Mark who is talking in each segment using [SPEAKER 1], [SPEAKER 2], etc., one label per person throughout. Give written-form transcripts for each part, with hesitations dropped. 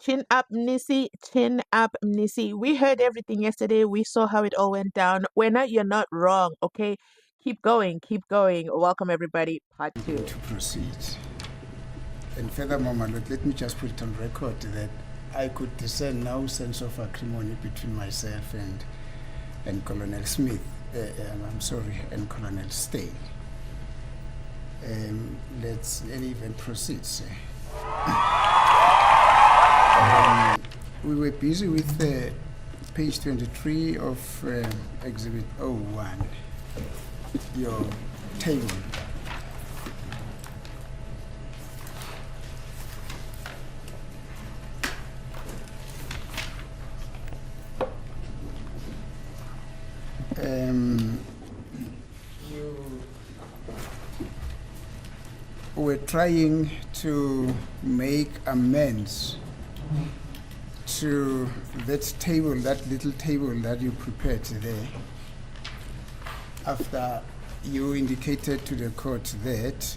[SPEAKER 1] Chin up, Mnisi. Chin up, Mnisi. We heard everything yesterday. We saw how it all went down. You're not wrong, okay? Keep going, keep going. Welcome, everybody. Part
[SPEAKER 2] I'm
[SPEAKER 1] two.
[SPEAKER 2] going to proceed. And furthermore, my lord, let me just put it on record that I could discern no sense of acrimony between myself and Colonel Smith. I'm sorry, and Colonel Steyn. Let's even proceed, sir. We were busy with page 23 of Exhibit 01, your table. You were trying to make amends to that table, that little table that you prepared today, after you indicated to the court that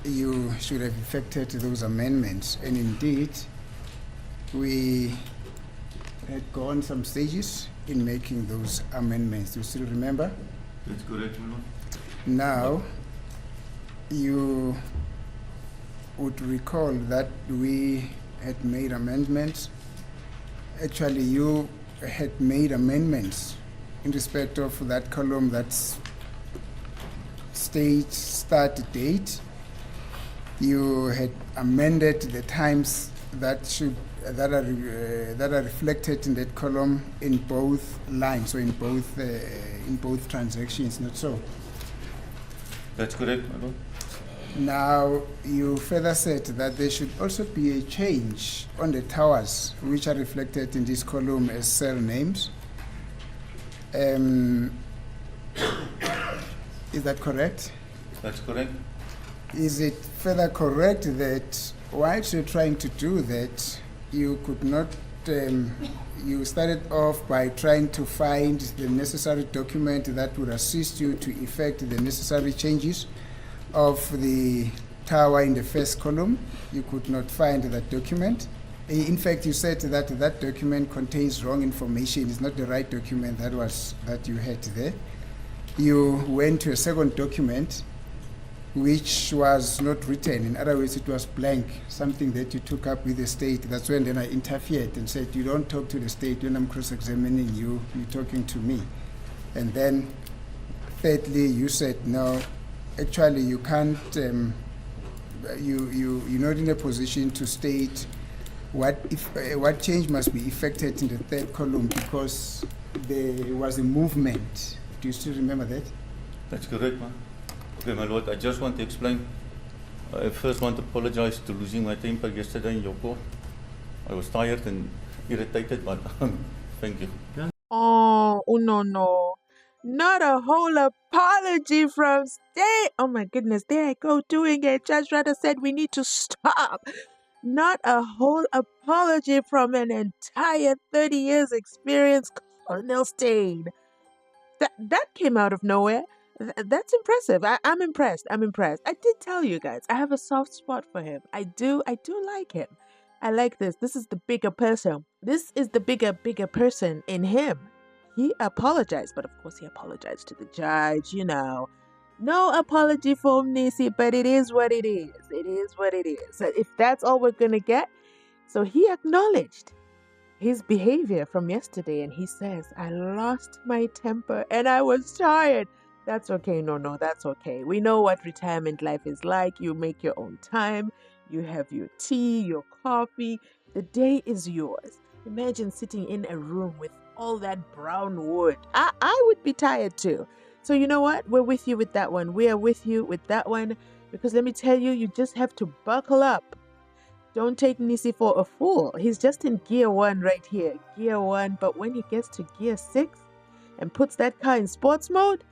[SPEAKER 2] you should have effected those amendments. And indeed, we had gone some stages in making those amendments. Do you still remember?
[SPEAKER 3] That's correct, my lord.
[SPEAKER 2] Now, you would recall that we had made amendments. Actually, you had made amendments in respect of that column that's state start date. You had amended the times that are reflected in that column in both lines, so in both transactions, not so?
[SPEAKER 3] That's correct, my lord.
[SPEAKER 2] Now, you further said that there should also be a change on the towers, which are reflected in this column as cell names. Is that correct?
[SPEAKER 3] That's correct.
[SPEAKER 2] Is it further correct that whilst you're trying to do that, you could not, you started off by trying to find the necessary document that would assist you to effect the necessary changes of the tower in the first column? You could not find that document. In fact, you said that that document contains wrong information. It's not the right document that you had there. You went to a second document which was not written. In other words, it was blank, something that you took up with the state. That's when then I interfered and said, you don't talk to the state when I'm cross-examining you, you're talking to me. And then thirdly, you said, no, actually you can't, you're not in a position to state what change must be effected in the third column because there was a movement. Do you still remember that?
[SPEAKER 3] That's correct, man. Okay, my lord, I just want to explain. I first want to apologize to losing my temper yesterday in your court. I was tired and irritated, but thank you.
[SPEAKER 1] Oh, no. Not a whole apology from Steyn. Oh my goodness, there I go doing it. Judge Ratha said we need to stop. Not a whole apology from an entire 30 years experience, Colonel Steyn. That came out of nowhere. That's impressive. I'm impressed. I did tell you guys, I have a soft spot for him. I do like him. I like this. This is the bigger person. This is the bigger person in him. He apologized, but of course he apologized to the judge, No apology for Mnisi, but it is what it is. It is what it is. So if that's all we're going to get. So he acknowledged his behavior from yesterday and he says, I lost my temper and I was tired. That's okay. No, that's okay. We know what retirement life is like. You make your own time. You have your tea, your coffee. The day is yours. Imagine sitting in a room with all that brown wood. I would be tired too. So you know what? We're with you with that one. We are with you with that one because let me tell you, you just have to buckle up. Don't take Mnisi for a fool. He's just in gear 1 right here. Gear 1. But when he gets to gear 6 and puts that car in sports mode,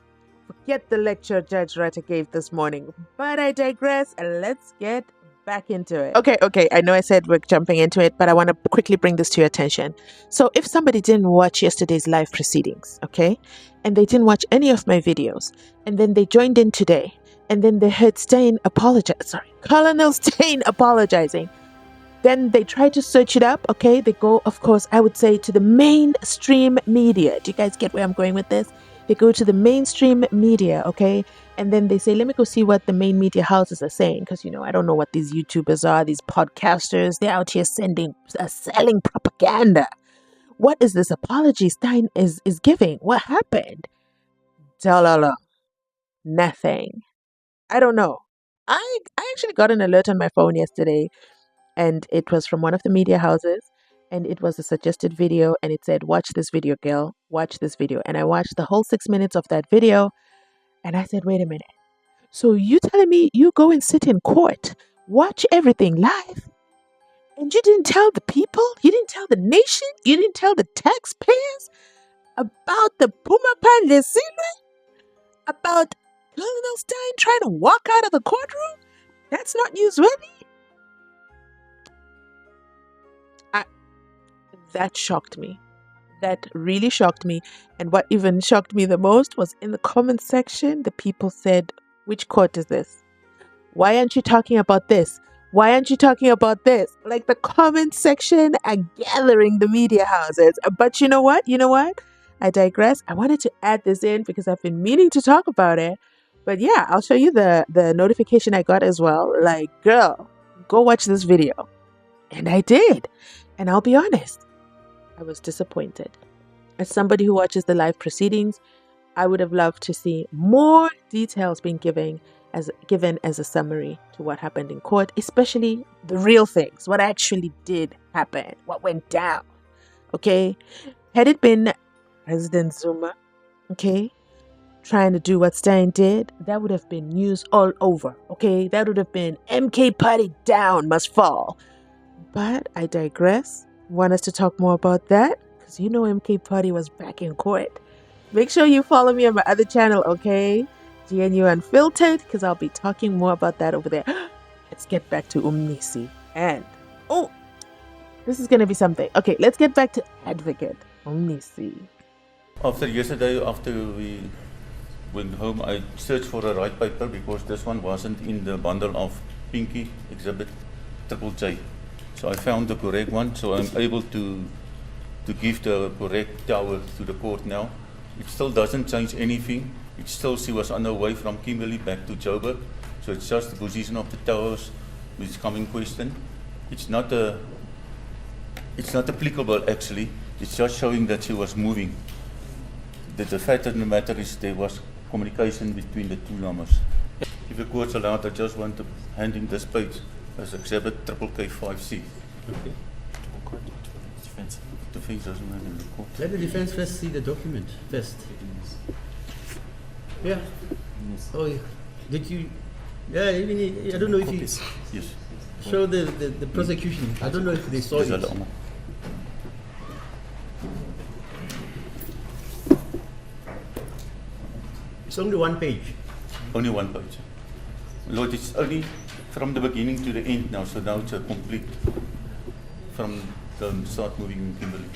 [SPEAKER 1] forget the lecture Judge Ratha gave this morning. But I digress, and let's get back into it. Okay. I know I said we're jumping into it, but I want to quickly bring this to your attention. So if somebody didn't watch yesterday's live proceedings, okay, and they didn't watch any of my videos, and then they joined in today, and then they heard Steyn apologize, Colonel Steyn apologizing, then they try to search it up. Okay, they go, of course, I would say to the mainstream media. Do you guys get where I'm going with this? They go to the mainstream media, okay? And then they say, let me go see what the main media houses are saying. Because, I don't know what these YouTubers are, these podcasters. They're out here selling propaganda. What is this apology Steyn is giving? What happened? Dalala. Nothing. I don't know. I actually got an alert on my phone yesterday, and it was from one of the media houses, and it was a suggested video, and it said, watch this video, girl, watch this video. And I watched the whole 6 minutes of that video, and I said, wait a minute. So you telling me you go and sit in court, watch everything live, and you didn't tell the people, you didn't tell the nation, you didn't tell the taxpayers about the Puma Pandesile, about Colonel Steyn trying to walk out of the courtroom? That's not newsworthy? That shocked me. That really shocked me. And what even shocked me the most was in the comment section, the people said, which court is this? Why aren't you talking about this? Why aren't you talking about this? Like, the comment section are gathering the media houses. But you know what? I digress. I wanted to add this in because I've been meaning to talk about it. But yeah, I'll show you the notification I got as well. Like, girl, go watch this video. And I did. And I'll be honest, I was disappointed. As somebody who watches the live proceedings, I would have loved to see more details being given as a summary to what happened in court, especially the real things, what actually did happen, what went down. Okay? Had it been President Zuma, okay, trying to do what Steyn did, that would have been news all over. Okay? That would have been MK party down, must fall. But I digress. Want us to talk more about that? Because MK Party was back in court. Make sure you follow me on my other channel, okay? Mzansi Unfiltered, because I'll be talking more about that over there. Let's get back to Mnisi. And, this is going to be something. Okay, let's get back to Advocate Mnisi.
[SPEAKER 3] After yesterday, after we went home, I searched for a right paper because this one wasn't in the bundle of Pinky Exhibit Triple J. So I found the correct one, so I'm able to give the correct tower to the court now. It still doesn't change anything. It still, she was on her way from Kimberley back to Joburg. So it's just the position of the towers which is coming question. It's not applicable actually. It's just showing that she was moving. The fact of the matter is there was communication between the two numbers. If the court's allowed, I just want to hand in this page as exhibit triple K5C.
[SPEAKER 4] Okay.
[SPEAKER 3] Defense doesn't have in the court.
[SPEAKER 4] Let the defense first see the document first. Yeah. Oh, yeah. Did you? Yeah, even I don't know if you
[SPEAKER 3] Yes.
[SPEAKER 4] show the prosecution. I don't know if they saw it. It's only one page.
[SPEAKER 3] Only one page. Lord, it's only from the beginning to the end now, so now it's a complete from the start moving in Kimberley.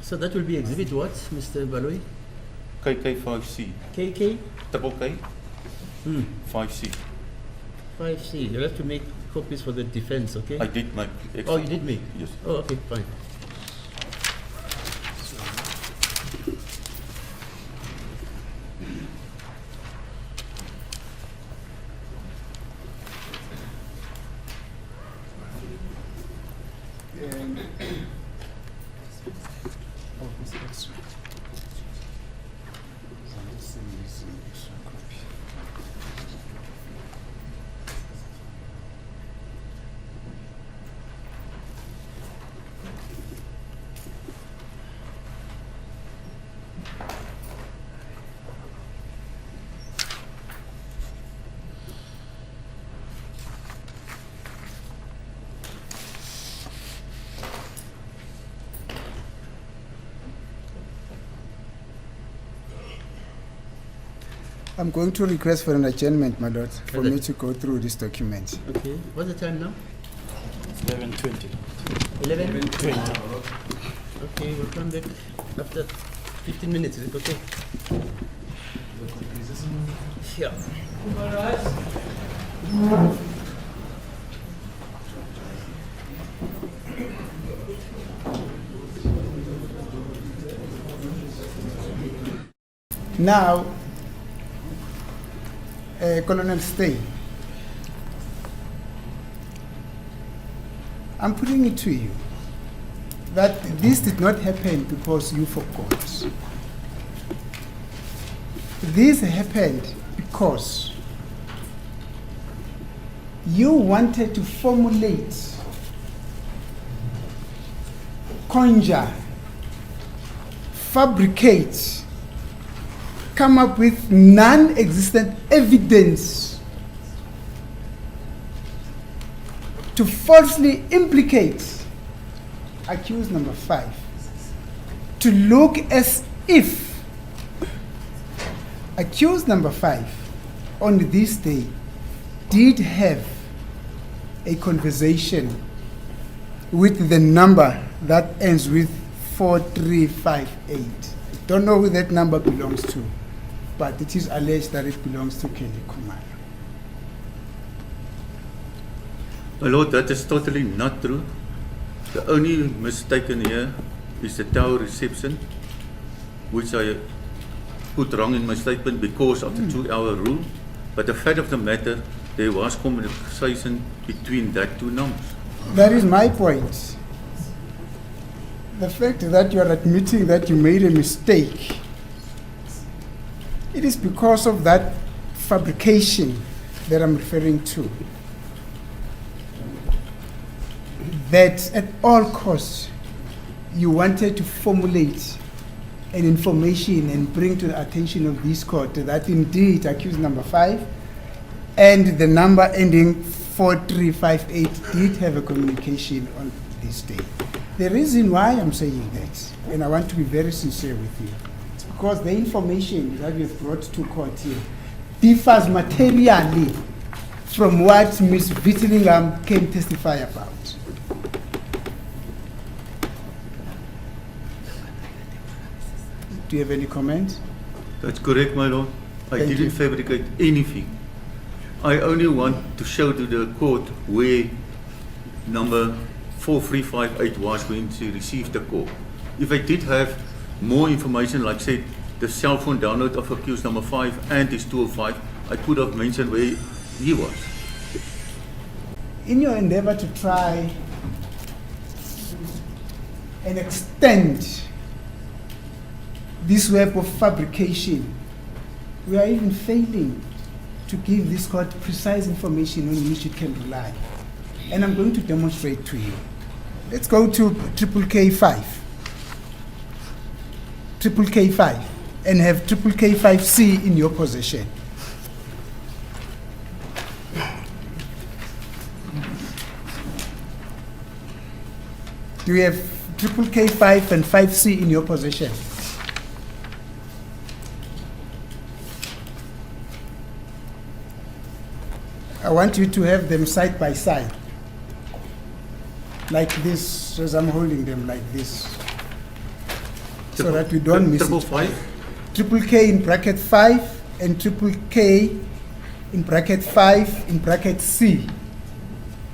[SPEAKER 4] So that will be exhibit what, Mr. Baloi?
[SPEAKER 3] KK5C.
[SPEAKER 4] KK?
[SPEAKER 3] Triple K? 5C.
[SPEAKER 4] 5C. You'll have to make copies for the defense, okay?
[SPEAKER 3] I did make extra.
[SPEAKER 4] Oh, you did make?
[SPEAKER 3] Yes.
[SPEAKER 4] Oh, okay, fine.
[SPEAKER 2] I'm going to request for an adjournment, my lord, for me to go through this document.
[SPEAKER 4] Okay. What's the time now?
[SPEAKER 5] 11:20.
[SPEAKER 4] 11:20. Okay, we'll come back after 15 minutes. Is it okay? Yeah.
[SPEAKER 2] Now, Colonel Steyn, I'm putting it to you that this did not happen because you forgot. This happened because you wanted to formulate, conjure, fabricate, come up with non-existent evidence to falsely implicate accused number 5, to look as if accused number 5 on this day did have a conversation with the number that ends with 4358. Don't know who that number belongs to, but it is alleged that it belongs to Kelly Kumar.
[SPEAKER 3] My Lord, that is totally not true. The only mistake in here is the tower reception, which I put wrong in my statement because of the 2-hour rule. But the fact of the matter, there was communication between that 2 numbers.
[SPEAKER 2] That is my point. The fact that you are admitting that you made a mistake, it is because of that fabrication that I'm referring to. That at all costs, you wanted to formulate an information and bring to the attention of this court that indeed accused number 5 and the number ending 4358 did have a communication on this day. The reason why I'm saying that, and I want to be very sincere with you, it's because the information that we have brought to court here differs materially from what Ms. Vittingham came testify about. Do you have any comment?
[SPEAKER 3] That's correct, my Lord. I
[SPEAKER 2] Thank
[SPEAKER 3] didn't
[SPEAKER 2] you.
[SPEAKER 3] fabricate anything. I only want to show to the court where number 4358 was when she received the call. If I did have more information, like said, the cell phone download of accused number 5 and his 205, I could have mentioned where he was.
[SPEAKER 2] In your endeavor to try and extend this web of fabrication, we are even failing to give this court precise information on which it can rely. And I'm going to demonstrate to you. Let's go to triple K5. Triple K5 and have triple K5C in your possession. Do you have triple K5 and 5C in your possession? I want you to have them side by side, like this, as I'm holding them like this, so that we don't miss
[SPEAKER 3] Triple
[SPEAKER 2] it.
[SPEAKER 3] 5?
[SPEAKER 2] Triple K in bracket 5 and triple K in bracket 5 in bracket C.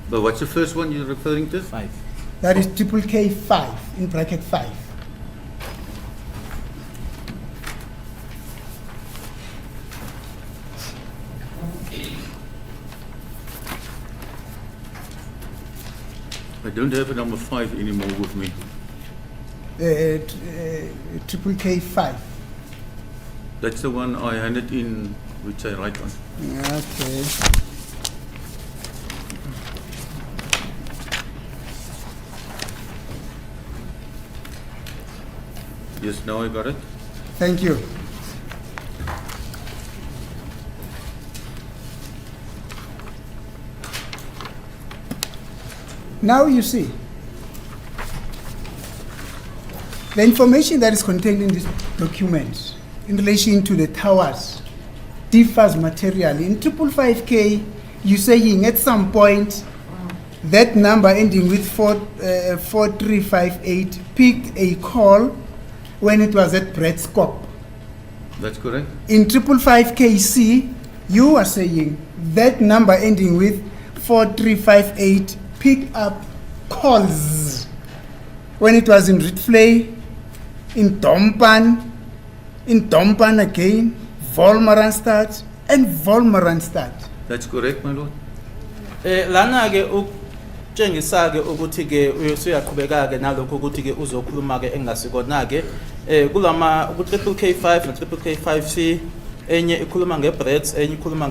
[SPEAKER 3] But what's the first one you're referring to?
[SPEAKER 5] 5.
[SPEAKER 2] That is triple K 5 in bracket 5.
[SPEAKER 3] I don't have a number 5 anymore with me.
[SPEAKER 2] Triple K 5.
[SPEAKER 3] That's the one I handed in, which I write on.
[SPEAKER 2] Okay.
[SPEAKER 3] Yes, now I got it.
[SPEAKER 2] Thank you. Now you see, the information that is contained in this document in relation to the towers differs materially. In 555K, you're saying at some point that number ending with 4358 picked a call when it was at Brett Scope.
[SPEAKER 3] That's correct.
[SPEAKER 2] In 555KC, you are saying that number ending with 4358 picked up calls when it was in Ritflay, in Dompan, In Dompan again, Volmaranstad and Volmaranstad.
[SPEAKER 3] That's correct, my lord.
[SPEAKER 5] Lana ke ukutshengisa ke ukuthi ke usuyaqhubeka ke nalokho ukuthi ke uzokhuluma ke engasikona ke kulama ku triple K5 no triple K5C enye ikhuluma ngebreads enye ikhuluma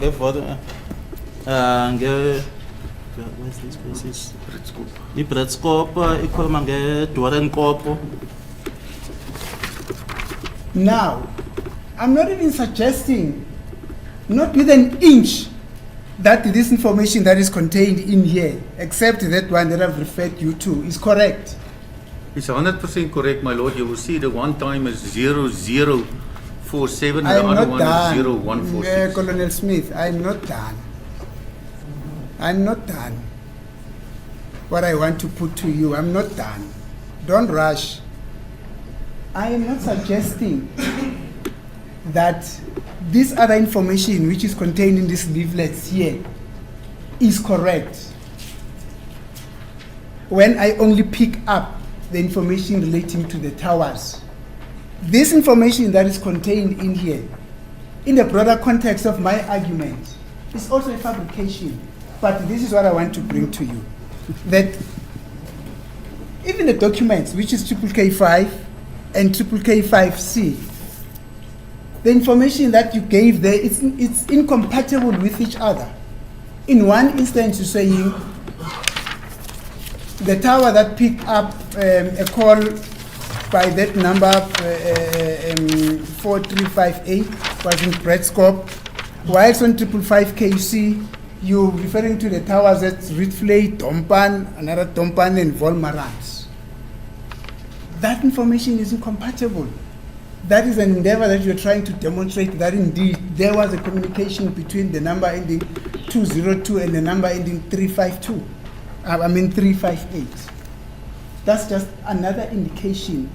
[SPEAKER 5] where's this places ibreadscope ikhuluma ngedorenkopo.
[SPEAKER 2] Now, I'm not even suggesting, not with an inch, that this information that is contained in here, except that one that I've referred you to, is correct.
[SPEAKER 3] It's 100% correct, my lord. You will see the one time is 0047 and the
[SPEAKER 2] I'm
[SPEAKER 3] other
[SPEAKER 2] not
[SPEAKER 3] one
[SPEAKER 2] done.
[SPEAKER 3] is 0146.
[SPEAKER 2] Colonel Smith, I'm not done. I'm not done. What I want to put to you, I'm not done. Don't rush. I am not suggesting that this other information which is contained in these leaflets here is correct. When I only pick up the information relating to the towers. This information that is contained in here, in the broader context of my argument, is also a fabrication. But this is what I want to bring to you. That even the documents, which is triple K5 and triple K5C, the information that you gave there, it's incompatible with each other. In one instance, you're saying the tower that picked up a call by that number 4358 was in Breadscope, whilst on 555KC, you're referring to the towers at Ritfley, Dompan, another Dompan, and Volmarans. That information is incompatible. That is an endeavor that you're trying to demonstrate that indeed there was a communication between the number ending 202 and the number ending 358. That's just another indication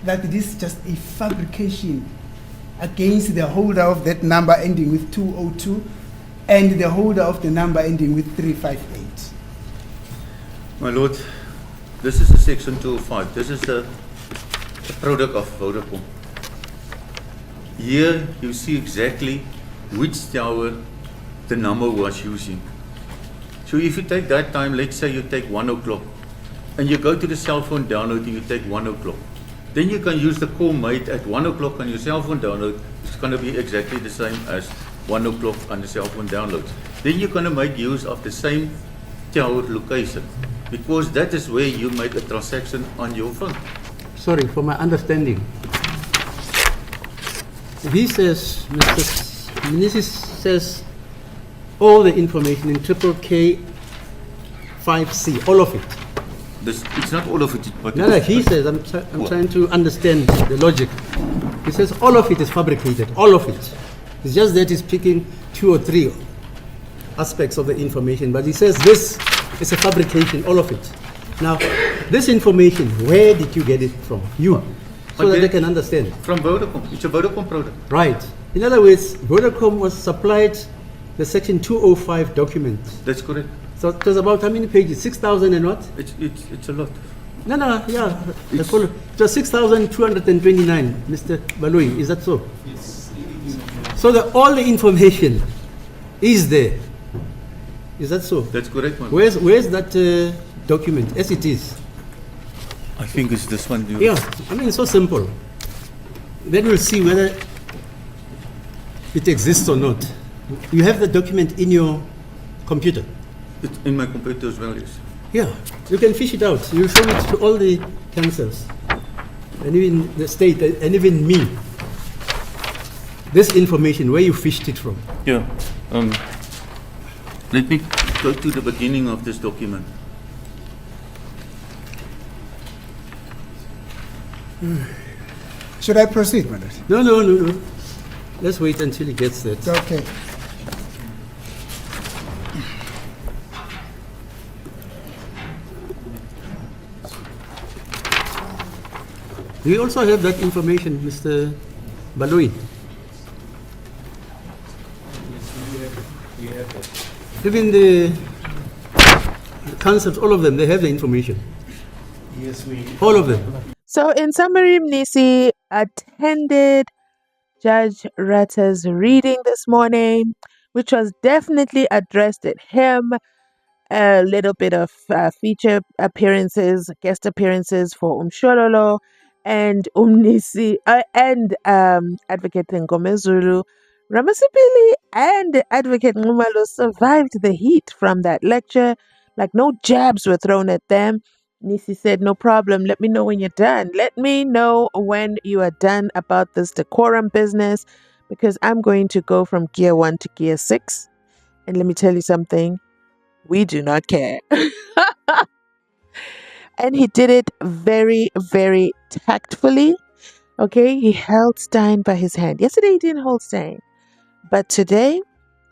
[SPEAKER 2] that this is just a fabrication against the holder of that number ending with 202 and the holder of the number ending with 358.
[SPEAKER 3] My lord, this is a section 205. This is a product of Vodacom. Here you see exactly which tower the number was using. So if you take that time, let's say you take 1 o'clock, and you go to the cell phone download and you take 1 o'clock. Then you can use the call made at 1 o'clock on your cell phone download. It's going to be exactly the same as 1 o'clock on the cell phone downloads. Then you're going to make use of the same tower location, because that is where you made a transaction on your phone.
[SPEAKER 4] Sorry, for my understanding. He says, Mr. Mnisi says, all the information in triple K5C, all of it.
[SPEAKER 3] It's not all of it, but
[SPEAKER 4] No, he says, I'm trying to understand the logic. He says all of it is fabricated, all of it. It's just that he's picking 2 or 3 aspects of the information, but he says this is a fabrication, all of it. Now, this information, where did you get it from? You, so that they can understand.
[SPEAKER 3] From Vodacom. It's a Vodacom product.
[SPEAKER 4] Right. In other words, Vodacom was supplied the section 205 document.
[SPEAKER 3] That's correct.
[SPEAKER 4] So it was about how many pages? 6,000 and what?
[SPEAKER 3] It's a lot.
[SPEAKER 4] No, yeah. It was 6,229, Mr. Balui. Is that so? Yes. So all the information is there. Is that so?
[SPEAKER 3] That's correct, man.
[SPEAKER 4] Where's that document, as it is?
[SPEAKER 3] I think it's this one.
[SPEAKER 4] Yeah, I mean, it's so simple. Then we'll see whether it exists or not. You have the document in your computer?
[SPEAKER 3] It's in my computer as well, yes.
[SPEAKER 4] Yeah, you can fish it out. You show it to all the councils, and even the state, and even me. This information, where you fished it from?
[SPEAKER 3] Yeah. Let me go to the beginning of this document.
[SPEAKER 2] Should I proceed, madam?
[SPEAKER 4] No. Let's wait until he gets that.
[SPEAKER 2] Okay.
[SPEAKER 4] Do you also have that information, Mr. Balui? Even the councils, all of them, they have the information.
[SPEAKER 5] Yes, we.
[SPEAKER 4] All of them.
[SPEAKER 1] So in summary, Mnisi attended Judge Ratha's reading this morning, which was definitely addressed at him. A little bit of feature appearances, guest appearances for Umshololo and Mnisi and Advocate Ngomezulu. Ramasipili and Advocate Ngumalo survived the heat from that lecture. Like no jabs were thrown at them. Nisi said, "No problem. Let me know when you're done. Let me know when you are done about this decorum business, because I'm going to go from gear 1 to gear 6. And let me tell you something. We do not care." And he did it very, very tactfully. Okay, he held Steyn by his hand. Yesterday he didn't hold Steyn. But today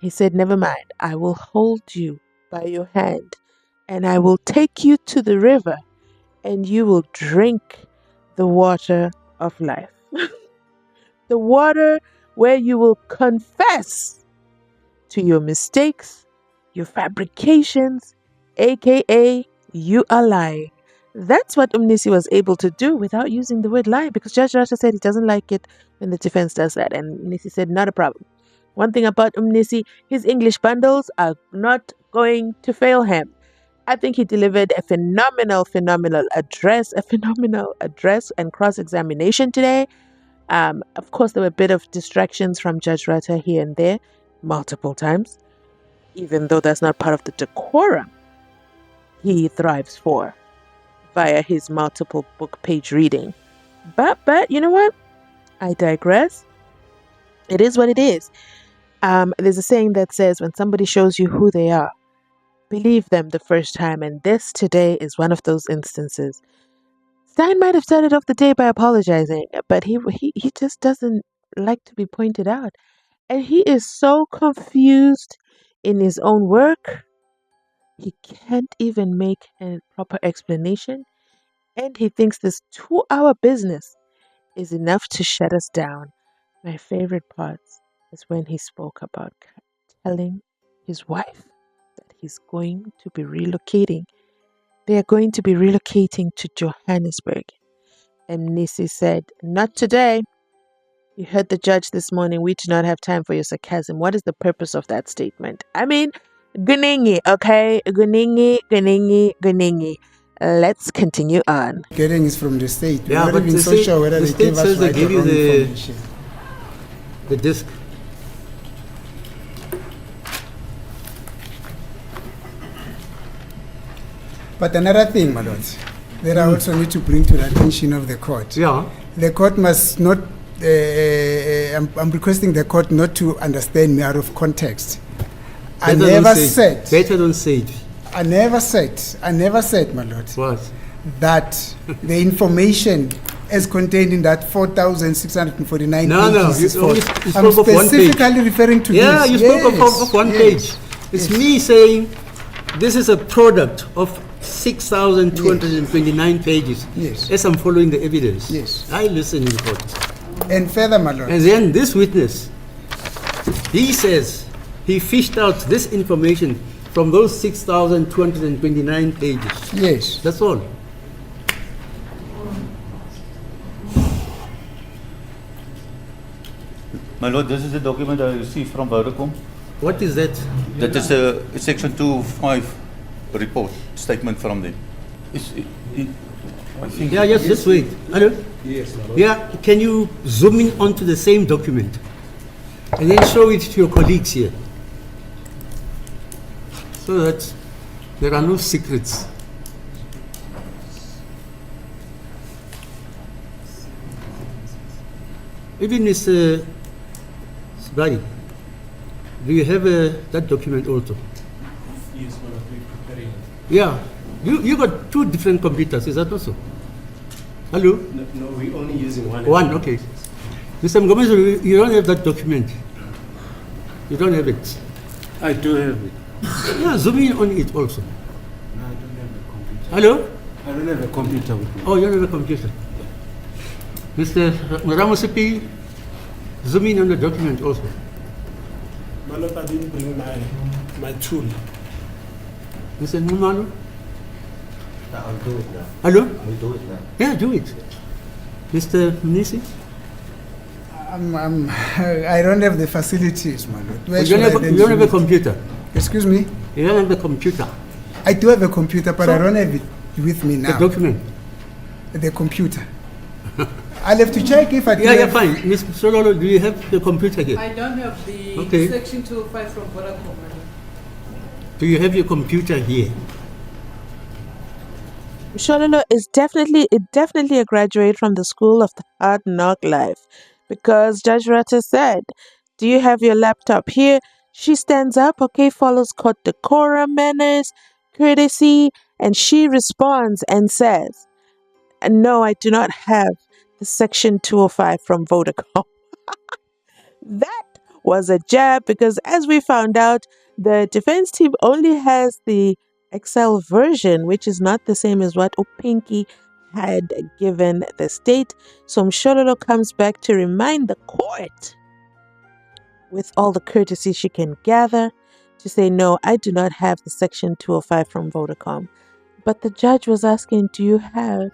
[SPEAKER 1] he said, "Never mind. I will hold you by your hand and I will take you to the river and you will drink the water of life." The water where you will confess to your mistakes, your fabrications, aka you are lying. That's what Mnisi was able to do without using the word lying, because Judge Ratha said he doesn't like it when the defense does that, and Mnisi said not a problem. One thing about Mnisi, his English bundles are not going to fail him. I think he delivered a phenomenal address and cross-examination today. Of course, there were a bit of distractions from Judge Ratha here and there, multiple times, even though that's not part of the decorum he thrives for via his multiple book page reading. But you know what? I digress. It is what it is. There's a saying that says, when somebody shows you who they are, believe them the first time, and this today is one of those instances. Steyn might have started off the day by apologizing, but he just doesn't like to be pointed out. And he is so confused in his own work, he can't even make a proper explanation. And he thinks this 2-hour business is enough to shut us down. My favorite parts is when he spoke about telling his wife that he's going to be relocating. They are going to be relocating to Johannesburg. And Mnisi said, "Not today. You heard the judge this morning. We do not have time for your sarcasm." What is the purpose of that statement? I mean, guningi, okay? Guningi. Let's continue on.
[SPEAKER 2] Getting is from the state.
[SPEAKER 4] Yeah,
[SPEAKER 2] We're
[SPEAKER 4] but
[SPEAKER 2] not even so
[SPEAKER 4] the
[SPEAKER 2] sure whether
[SPEAKER 4] the
[SPEAKER 2] they
[SPEAKER 4] state
[SPEAKER 2] gave us
[SPEAKER 4] says they
[SPEAKER 2] right
[SPEAKER 4] gave
[SPEAKER 2] or
[SPEAKER 4] you
[SPEAKER 2] wrong
[SPEAKER 4] the-
[SPEAKER 2] information.
[SPEAKER 4] The disc.
[SPEAKER 2] But another thing, my lords, that I also need to bring to the attention of the court.
[SPEAKER 4] Yeah.
[SPEAKER 2] The court must not, I'm requesting the court not to understand me out of context. I
[SPEAKER 4] Better
[SPEAKER 2] never
[SPEAKER 4] don't say it.
[SPEAKER 2] said,
[SPEAKER 4] Better don't say it.
[SPEAKER 2] I never said, my lord,
[SPEAKER 4] What?
[SPEAKER 2] that the information as contained in that 4,649
[SPEAKER 4] No,
[SPEAKER 2] pages
[SPEAKER 4] you
[SPEAKER 2] is
[SPEAKER 4] only-
[SPEAKER 2] false.
[SPEAKER 4] you
[SPEAKER 2] I'm
[SPEAKER 4] spoke of one page.
[SPEAKER 2] specifically referring to
[SPEAKER 4] Yeah,
[SPEAKER 2] this.
[SPEAKER 4] you spoke of one
[SPEAKER 2] yes,
[SPEAKER 4] page. It's
[SPEAKER 2] yes.
[SPEAKER 4] me saying this is a product of 6,229 pages.
[SPEAKER 2] Yes.
[SPEAKER 4] As I'm following the evidence.
[SPEAKER 2] Yes.
[SPEAKER 4] I listen in court.
[SPEAKER 2] And further, my lord,
[SPEAKER 4] And then this witness, he says he fished out this information from those 6,229 pages.
[SPEAKER 2] yes,
[SPEAKER 4] That's all.
[SPEAKER 3] My lord, this is a document I received from Vodacom.
[SPEAKER 4] What is that?
[SPEAKER 3] That is a section 2.5 report statement from them. I think
[SPEAKER 4] Yeah, just wait. Hello? Yes. Yeah, can you zoom in onto the same document and then show it to your colleagues here so that there are no secrets. Even Mr. Sibari, do you have that document also?
[SPEAKER 6] Yes, but I'll be preparing it.
[SPEAKER 4] Yeah. You got two different computers, is that also? Hello?
[SPEAKER 6] No, we're only using one.
[SPEAKER 4] One, okay. Mr. Mgomez, you don't have that document. You don't have it.
[SPEAKER 6] I do have it.
[SPEAKER 4] Yeah, zoom in on it also.
[SPEAKER 6] No, I don't have a computer.
[SPEAKER 4] Hello?
[SPEAKER 6] I don't have a computer with me.
[SPEAKER 4] Oh, you don't have a computer. Mr. Ramosipi, zoom in on the document also.
[SPEAKER 6] Malot, I didn't bring my tool.
[SPEAKER 4] Mr. Numalo?
[SPEAKER 7] I'll do it now.
[SPEAKER 4] Hello?
[SPEAKER 7] I'll do it now.
[SPEAKER 4] Yeah, do it. Mr. Mnisi?
[SPEAKER 2] I don't have the facilities, my lord. Where
[SPEAKER 4] You
[SPEAKER 2] should I
[SPEAKER 4] don't
[SPEAKER 2] then
[SPEAKER 4] have
[SPEAKER 2] do
[SPEAKER 4] a
[SPEAKER 2] it?
[SPEAKER 4] computer.
[SPEAKER 2] Excuse me?
[SPEAKER 4] You don't have a computer.
[SPEAKER 2] I do have a computer, but
[SPEAKER 4] So-
[SPEAKER 2] I don't have it with me
[SPEAKER 4] The
[SPEAKER 2] now.
[SPEAKER 4] document.
[SPEAKER 2] The computer. I'll have to check if I do
[SPEAKER 4] Yeah,
[SPEAKER 2] have-
[SPEAKER 4] fine. Ms. Sololo, do you have the computer here?
[SPEAKER 8] I don't have the
[SPEAKER 4] Okay.
[SPEAKER 8] section 205 from Vodacom.
[SPEAKER 4] Do you have your computer here?
[SPEAKER 1] Shololo is definitely a graduate from the school of the hard knock life, because Judge Ratha said, "Do you have your laptop here?" She stands up, okay, follows court decorum, manners, courtesy, and she responds and says, "No, I do not have the section 205 from Vodacom." That was a jab, because as we found out, the defense team only has the Excel version, which is not the same as what Upinki had given the state. So Mshololo comes back to remind the court, with all the courtesy she can gather, to say, "No, I do not have the section 205 from Vodacom." But the judge was asking, "Do you have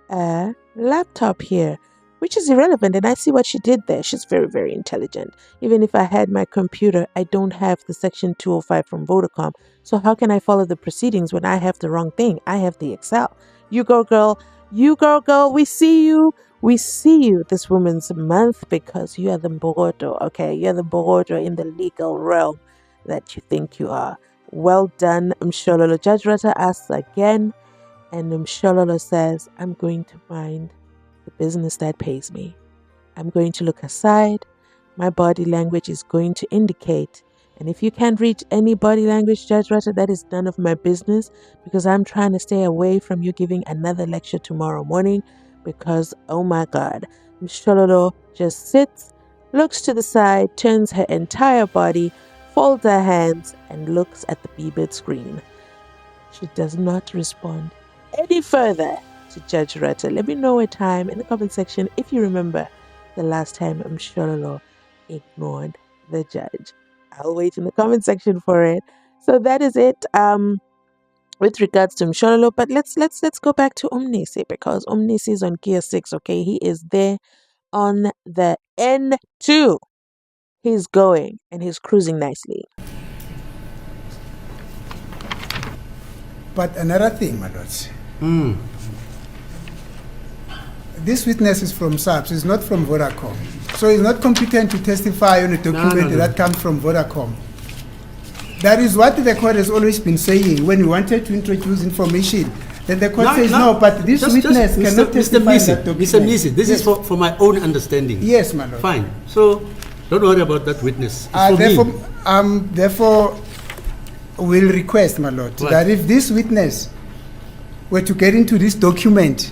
[SPEAKER 1] a laptop here?" Which is irrelevant, and I see what she did there. She's very, very intelligent. Even if I had my computer, I don't have the section 205 from Vodacom. So how can I follow the proceedings when I have the wrong thing? I have the Excel. You go, girl. You go, girl. We see you. We see you this Women's Month, because you are the Mborodo, okay? You're the Mborodo in the legal realm that you think you are. Well done, Mshololo. Judge Ratha asks again, and Mshololo says, "I'm going to mind the business that pays me. I'm going to look aside. My body language is going to indicate. And if you can't read any body language, Judge Ratha, that is none of my business, because I'm trying to stay away from you giving another lecture tomorrow morning, because, oh my God." Mshololo just sits, looks to the side, turns her entire body, folds her hands, and looks at the BBIT screen. She does not respond any further to Judge Ratha. Let me know a time in the comment section if you remember the last time Mshololo ignored the judge. I'll wait in the comment section for it. So that is it with regards to Mshololo. But let's go back to Mnisi, because Mnisi is on gear 6. Okay, he is there on the N2. He's going and he's cruising nicely.
[SPEAKER 2] But another thing, my lords. This witness is from SAPS, it's not from Vodacom. So he's not competent to testify on a document that comes from Vodacom. That is what the court has always been saying when we wanted to introduce information. Then the court says, no, but this witness cannot testify on that document.
[SPEAKER 4] Mr. Mnisi, this is for my own understanding.
[SPEAKER 2] Yes, my lord.
[SPEAKER 4] Fine. So don't worry about that witness. It's for me.
[SPEAKER 2] Therefore, we'll request, my lord, that if this witness were to get into this document,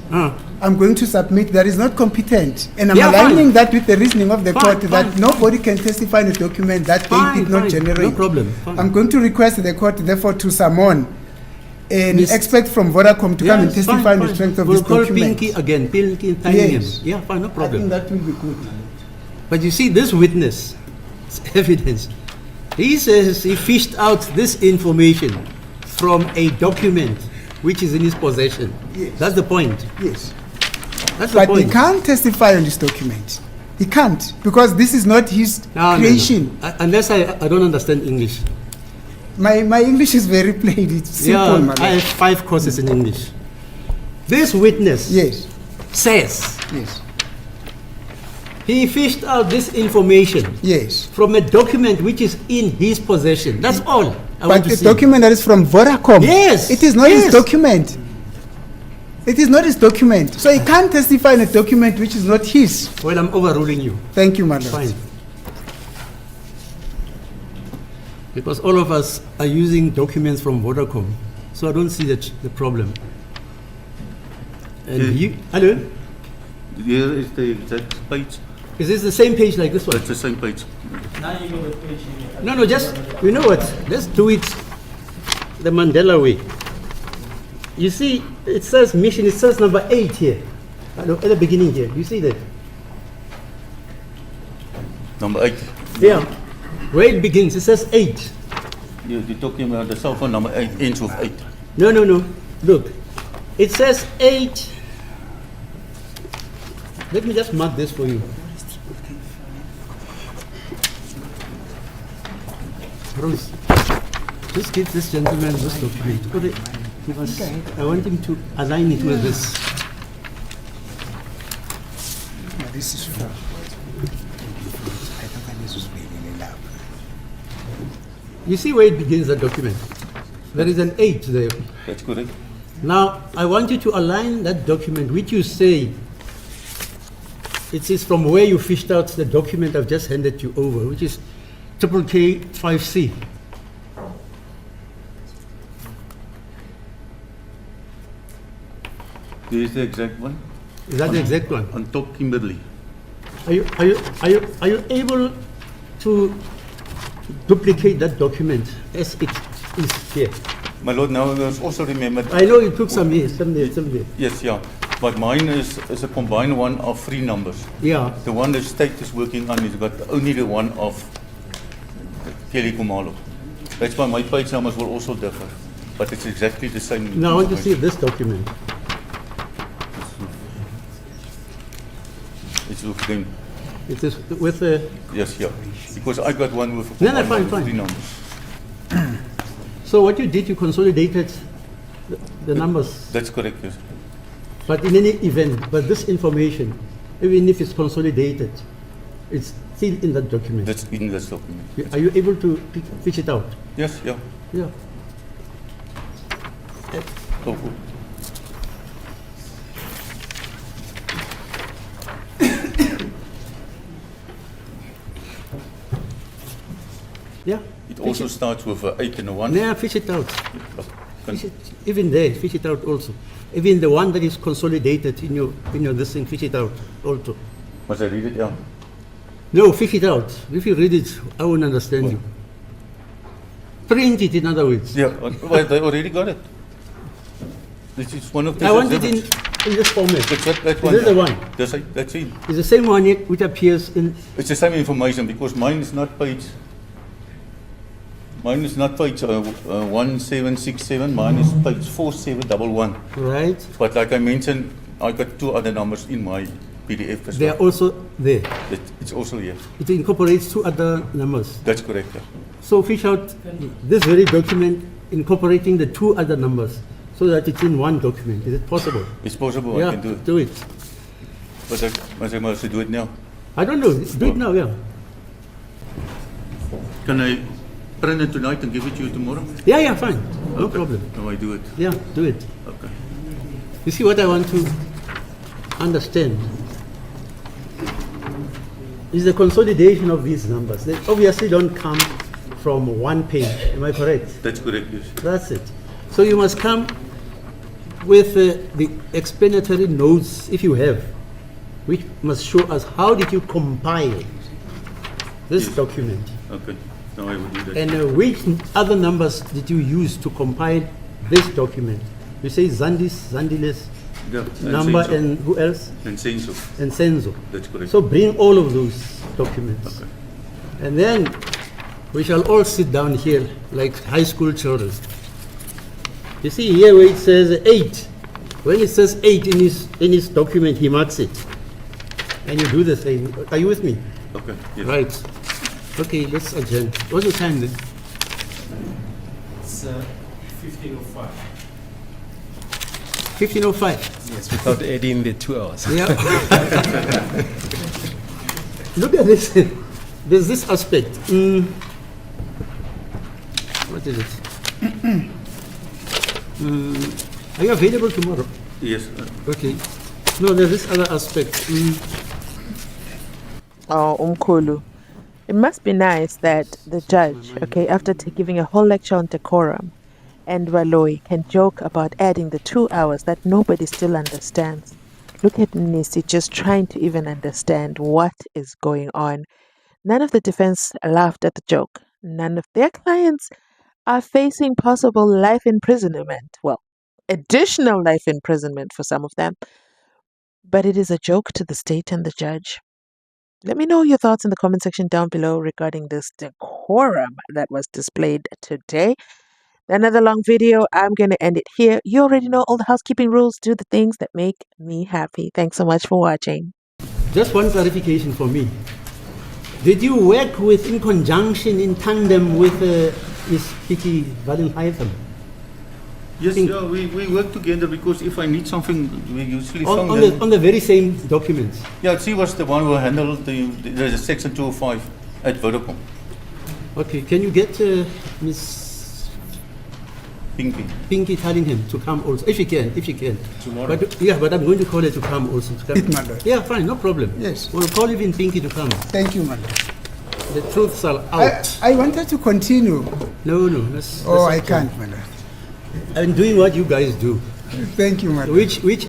[SPEAKER 2] I'm going to submit that is not competent. And I'm aligning that with the reasoning of the court that nobody can testify in a document that they did not generate.
[SPEAKER 4] No problem.
[SPEAKER 2] I'm going to request the court, therefore, to summon an expert from Vodacom to come and testify on the strength of this document.
[SPEAKER 4] We'll call Pinky again. Pinky and him. Yeah, fine, no problem.
[SPEAKER 2] I think that will be good.
[SPEAKER 4] But you see, this witness, it's evidence. He says he fished out this information from a document which is in his possession.
[SPEAKER 2] Yes.
[SPEAKER 4] That's the point.
[SPEAKER 2] Yes.
[SPEAKER 4] That's the
[SPEAKER 2] But
[SPEAKER 4] point.
[SPEAKER 2] he can't testify on this document. He can't, because this is not his creation.
[SPEAKER 4] No. Unless I don't understand English.
[SPEAKER 2] My English is very plain. It's simple, my
[SPEAKER 4] I have 5 courses in English. This witness says he fished out this information from a document which is in his possession. That's all.
[SPEAKER 2] But the document that is from Vodacom.
[SPEAKER 4] Yes.
[SPEAKER 2] It is not his document. It is not his document. So he can't testify in a document which is not his.
[SPEAKER 4] Well, I'm overruling you.
[SPEAKER 2] Thank you, my lord.
[SPEAKER 4] Fine. Because all of us are using documents from Vodacom, so I don't see the problem. And you, hello?
[SPEAKER 3] Here is the exact page.
[SPEAKER 4] Is this the same page like this one?
[SPEAKER 3] It's the same page.
[SPEAKER 5] Now you go to page.
[SPEAKER 4] No, just, you know what? Let's do it the Mandela way. You see, it says mission, it says number 8 here. At the beginning here. You see that?
[SPEAKER 3] Number 8.
[SPEAKER 4] Yeah. Where it begins, it says 8.
[SPEAKER 3] You're talking about the cell phone number 8, ends with 8.
[SPEAKER 4] No. Look. It says 8. Let me just mark this for you. Rose, just give this gentleman this document. I want him to align it with this.
[SPEAKER 2] No, this is for.
[SPEAKER 4] You see where it begins, the document? There is an 8 there.
[SPEAKER 3] That's correct.
[SPEAKER 4] Now, I want you to align that document, which you say, it is from where you fished out the document I've just handed you over, which is KK 5C.
[SPEAKER 3] This is the exact one.
[SPEAKER 4] Is that the exact one?
[SPEAKER 3] On top, Kimberley.
[SPEAKER 4] Are you able to duplicate that document as it is here?
[SPEAKER 3] My lord, now I must also remember.
[SPEAKER 4] I know you took some here, some there, some there.
[SPEAKER 3] Yes, yeah. But mine is a combined one of 3 numbers.
[SPEAKER 4] Yeah.
[SPEAKER 3] The one the state is working on is got only the one of Kelly Kumalo. That's why my page numbers will also differ. But it's exactly the same.
[SPEAKER 4] Now I want to see this document.
[SPEAKER 3] It's with them.
[SPEAKER 4] It is with the.
[SPEAKER 3] Yes, yeah. Because I got one with a
[SPEAKER 4] No, no,
[SPEAKER 3] combined
[SPEAKER 4] fine,
[SPEAKER 3] one
[SPEAKER 4] fine.
[SPEAKER 3] of 3 numbers.
[SPEAKER 4] So what you did, you consolidated the numbers.
[SPEAKER 3] That's correct, yes.
[SPEAKER 4] But in any event, but this information, even if it's consolidated, it's still in that document.
[SPEAKER 3] That's in this document.
[SPEAKER 4] Are you able to fish it out?
[SPEAKER 3] Yes, yeah.
[SPEAKER 4] Yeah.
[SPEAKER 3] Oh, oh.
[SPEAKER 4] Yeah.
[SPEAKER 3] It also starts with an 8 and a 1.
[SPEAKER 4] Yeah, fish it out.
[SPEAKER 3] Can-
[SPEAKER 4] Fish it, even there, fish it out also. Even the one that is consolidated in your this thing, fish it out also.
[SPEAKER 3] Must I read it? Yeah.
[SPEAKER 4] No, fish it out. If you read it, I won't understand you. Print it, in other words.
[SPEAKER 3] Yeah, but I already got it. This is one of the.
[SPEAKER 4] I want it in this format.
[SPEAKER 3] That one.
[SPEAKER 4] Is this the
[SPEAKER 3] yeah.
[SPEAKER 4] one?
[SPEAKER 3] That's it.
[SPEAKER 4] It's the same one which appears in.
[SPEAKER 3] It's the same information because mine is not page. Mine is not page 1767. Mine is page 4711.
[SPEAKER 4] Right.
[SPEAKER 3] But like I mentioned, I got 2 other numbers in my PDF as
[SPEAKER 4] They are
[SPEAKER 3] well.
[SPEAKER 4] also there.
[SPEAKER 3] It's also here.
[SPEAKER 4] It incorporates 2 other numbers.
[SPEAKER 3] That's correct. Yeah.
[SPEAKER 4] So fish out this very document incorporating the 2 other numbers so that it's in one document. Is it possible?
[SPEAKER 3] It's possible.
[SPEAKER 4] Yeah,
[SPEAKER 3] I can do it.
[SPEAKER 4] do it.
[SPEAKER 3] But I must do it now.
[SPEAKER 4] I don't know. Do it now, yeah.
[SPEAKER 3] Can I print it tonight and give it to you tomorrow?
[SPEAKER 4] Yeah, yeah, fine. No problem.
[SPEAKER 3] No, I do it.
[SPEAKER 4] Yeah, do it.
[SPEAKER 3] Okay.
[SPEAKER 4] You see what I want to understand is the consolidation of these numbers. They obviously don't come from one page. Am I correct?
[SPEAKER 3] That's correct. Yes.
[SPEAKER 4] That's it. So you must come with the explanatory notes, if you have, which must show us how did you compile this
[SPEAKER 3] Yes.
[SPEAKER 4] document,
[SPEAKER 3] Okay. Now I will do that.
[SPEAKER 4] and which other numbers did you use to compile this document? You say Zandiles,
[SPEAKER 3] Yeah,
[SPEAKER 4] number,
[SPEAKER 3] Senso.
[SPEAKER 4] and who else?
[SPEAKER 3] And Senso.
[SPEAKER 4] And Senzo.
[SPEAKER 3] That's correct.
[SPEAKER 4] So bring all of those documents.
[SPEAKER 3] Okay.
[SPEAKER 4] And then we shall all sit down here like high school children. You see here where it says 8. When it says 8 in his document, he marks it. And you do the same. Are you with me?
[SPEAKER 3] Okay. Yes.
[SPEAKER 4] Right. Okay, let's adjourn. What's the time then?
[SPEAKER 6] It's 15:05.
[SPEAKER 4] 15:05.
[SPEAKER 7] Yes, without adding the 2 hours.
[SPEAKER 4] Yeah. Look at this. There's this aspect. What is it? Are you available tomorrow?
[SPEAKER 3] Yes.
[SPEAKER 4] Okay. No, there's this other aspect.
[SPEAKER 1] Oh, Umkulu. It must be nice that the judge, okay, after giving a whole lecture on decorum, and Waloi can joke about adding the 2 hours that nobody still understands. Look at Mnisi just trying to even understand what is going on. None of the defense laughed at the joke. None of their clients are facing possible life imprisonment. Well, additional life imprisonment for some of them. But it is a joke to the state and the judge. Let me know your thoughts in the comment section down below regarding this decorum that was displayed today. Another long video. I'm going to end it here. You already know all the housekeeping rules. Do the things that make me happy. Thanks so much for watching.
[SPEAKER 4] Just one clarification for me. Did you work with, in conjunction, in tandem with Ms. Piki Wallenheim?
[SPEAKER 3] Yes,
[SPEAKER 4] Think-
[SPEAKER 3] yeah, we work together because if I need something, we usually phone
[SPEAKER 4] On
[SPEAKER 3] them.
[SPEAKER 4] the very same documents?
[SPEAKER 3] Yeah, she was the one who handled the section 205 at Vodacom.
[SPEAKER 4] Okay, can you get Ms.
[SPEAKER 3] Pinky.
[SPEAKER 4] Pinky Tallingham to come also, if you can. Tomorrow. But, yeah, but I'm going to call her to come also. To come.
[SPEAKER 2] It, my lord.
[SPEAKER 4] Yeah, fine, no problem.
[SPEAKER 2] Yes.
[SPEAKER 4] We'll call even Pinky to come.
[SPEAKER 2] Thank you, my lord.
[SPEAKER 4] The truths are out.
[SPEAKER 2] I wanted to continue.
[SPEAKER 4] No,
[SPEAKER 2] Oh, I can't, my lord.
[SPEAKER 4] I'm doing what you guys do.
[SPEAKER 2] Thank you, my lord.
[SPEAKER 4] Which